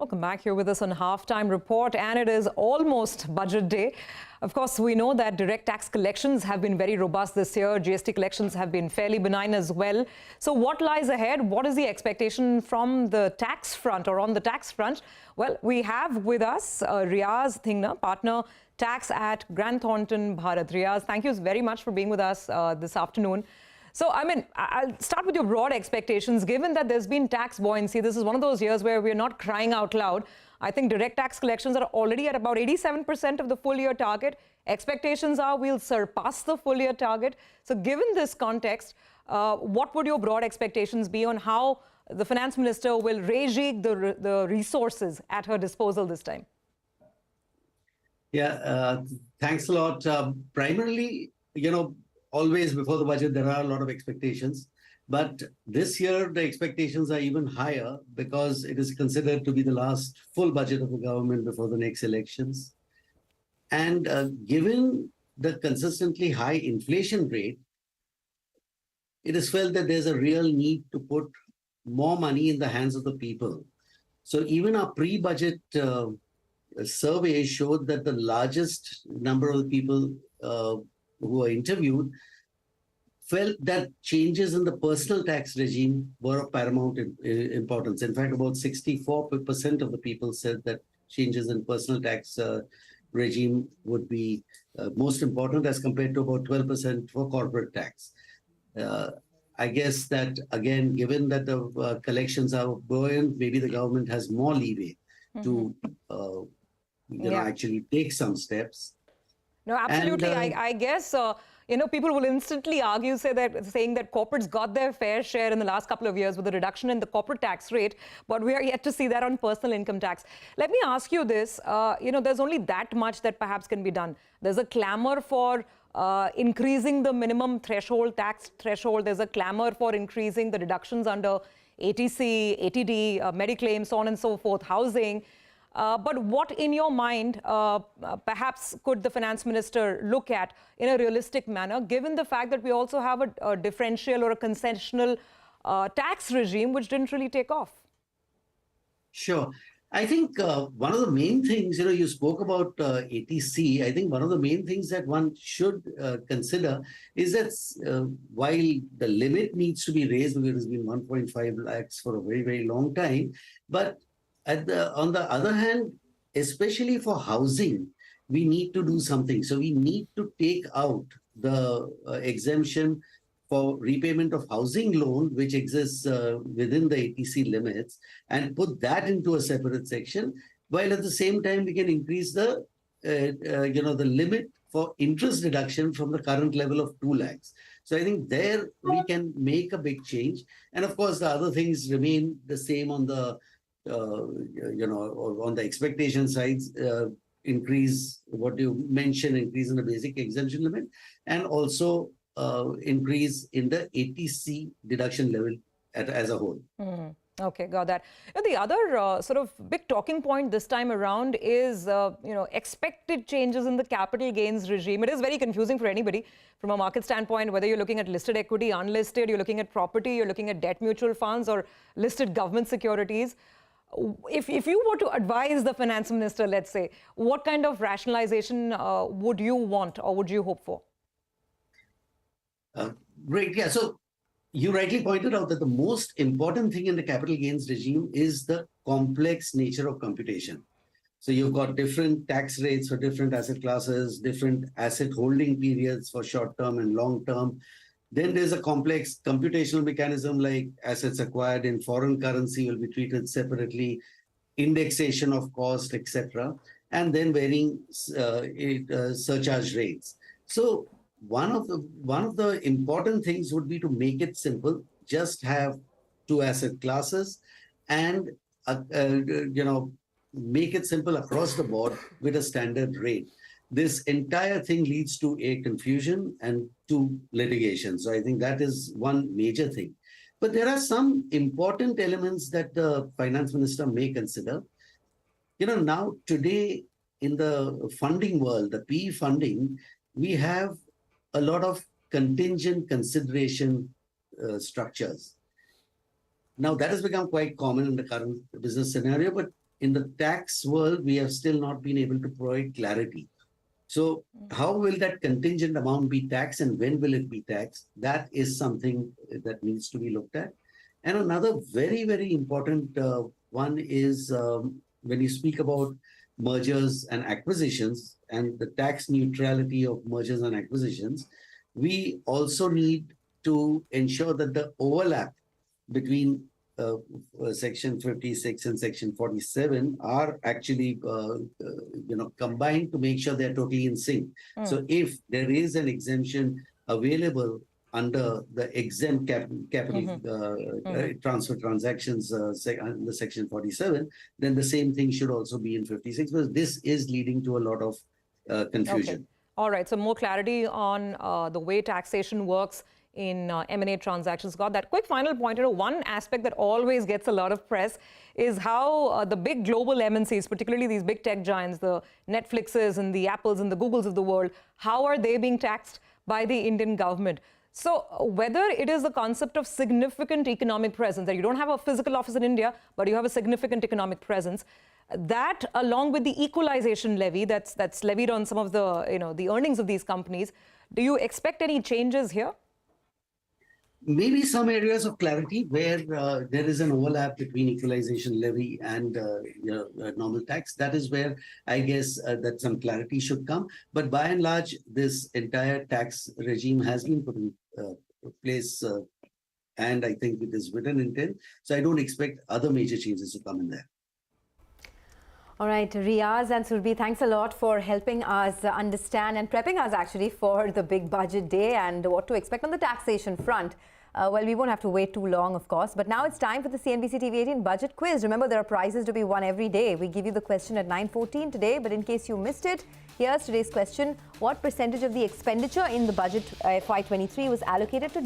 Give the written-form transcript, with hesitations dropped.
Welcome back. Here with us on Halftime Report, and it is almost budget day. Of course, we know that direct tax collections have been very robust this year. GST collections have been fairly benign as well. So what lies ahead? What is the expectation from the tax front or on the tax front? Well, we have with us Riaz Thingna, partner tax at Grant Thornton Bharat. Riaz, thank you very much for being with us this afternoon. So, I'll start with your broad expectations. Given that there's been tax buoyancy, this is one of those years where we're not crying out loud. I think direct tax collections are already at about 87% of the full year target. Expectations are we'll surpass the full year target. So, given this context, what would your broad expectations be on how the finance minister will rejig the resources at her disposal this time? Yeah, thanks a lot. Primarily, always before the budget, there are a lot of expectations. But this year, the expectations are even higher because it is considered to be the last full budget of the government before the next elections. And given the consistently high inflation rate, it is felt that there's a real need to put more money in the hands of the people. So even our pre-budget survey showed that the largest number of people who were interviewed felt that changes in the personal tax regime were of paramount importance. In fact, about 64% of the people said that changes in personal tax regime would be most important as compared to about 12% for corporate tax. I guess that, again, given that the collections are buoyant, maybe the government has more leeway to actually take some steps. No, absolutely. And, I guess, people will instantly argue, saying that corporates got their fair share in the last couple of years with a reduction in the corporate tax rate, but we are yet to see that on personal income tax. Let me ask you this. There's only that much that perhaps can be done. There's a clamor for increasing the minimum tax threshold. There's a clamor for increasing the deductions under ATC, ATD, Mediclaim, so on and so forth, housing. But what, in your mind, perhaps could the finance minister look at in a realistic manner, given the fact that we also have a differential or a concessional tax regime which didn't really take off? Sure. I think one of the main things, you spoke about ATC. I think one of the main things that one should consider is that while the limit needs to be raised, because it has been 1.5 lakhs for a very, very long time, but on the other hand, especially for housing, we need to do something. So we need to take out the exemption for repayment of housing loan, which exists within the ATC limits, and put that into a separate section, while at the same time we can increase the limit for interest deduction from the current level of 2 lakhs. So I think there we can make a big change. And of course, the other things remain the same on the on the expectation sides, increase what you mentioned, increase in the basic exemption limit, and also increase in the ATC deduction level as a whole. Okay, got that. And the other sort of big talking point this time around is, expected changes in the capital gains regime. It is very confusing for anybody from a market standpoint, whether you're looking at listed equity, unlisted, you're looking at property, you're looking at debt mutual funds or listed government securities. If you were to advise the finance minister, let's say, what kind of rationalization would you want or would you hope for? Great. Yeah. So you rightly pointed out that the most important thing in the capital gains regime is the complex nature of computation. So you've got different tax rates for different asset classes, different asset holding periods for short term and long term. Then there's a complex computational mechanism like assets acquired in foreign currency will be treated separately, indexation of cost, etc., and then varying surcharge rates. So one of the important things would be to make it simple. Just have 2 asset classes, and make it simple across the board with a standard rate. This entire thing leads to a confusion and to litigation. So I think that is one major thing. But there are some important elements that the finance minister may consider. Now today in the funding world, the PE funding, we have a lot of contingent consideration structures. Now that has become quite common in the current business scenario, but in the tax world, we have still not been able to provide clarity. So how will that contingent amount be taxed and when will it be taxed? That is something that needs to be looked at. And another very, very important one is when you speak about mergers and acquisitions and the tax neutrality of mergers and acquisitions, we also need to ensure that the overlap between Section 56 and Section 47 are actually, combined to make sure they're totally in sync. So if there is an exemption available under the exempt capital transfer transactions under Section 47, then the same thing should also be in 56, because this is leading to a lot of confusion. Okay. All right. So more clarity on the way taxation works in M&A transactions. Got that. Quick final point. One aspect that always gets a lot of press is how the big global MNCs, particularly these big tech giants, the Netflixes and the Apples and the Googles of the world, how are they being taxed by the Indian government? So whether it is the concept of significant economic presence, that you don't have a physical office in India, but you have a significant economic presence, that along with the equalization levy that's levied on some of the, the earnings of these companies, do you expect any changes here? Maybe some areas of clarity where there is an overlap between equalization levy and normal tax. That is where I guess that some clarity should come. But by and large, this entire tax regime has been put in place, and I think it is with an intent. So I don't expect other major changes to come in there. All right, Riaz and Surbhi, thanks a lot for helping us understand and prepping us actually for the big budget day and what to expect on the taxation front. Well, we won't have to wait too long, of course, but now it's time for the CNBC TV18 budget quiz. Remember, there are prizes to be won every day. We give you the question at 9:14 today, but in case you missed it, here's today's question. What percentage of the expenditure in the budget FY23 was allocated to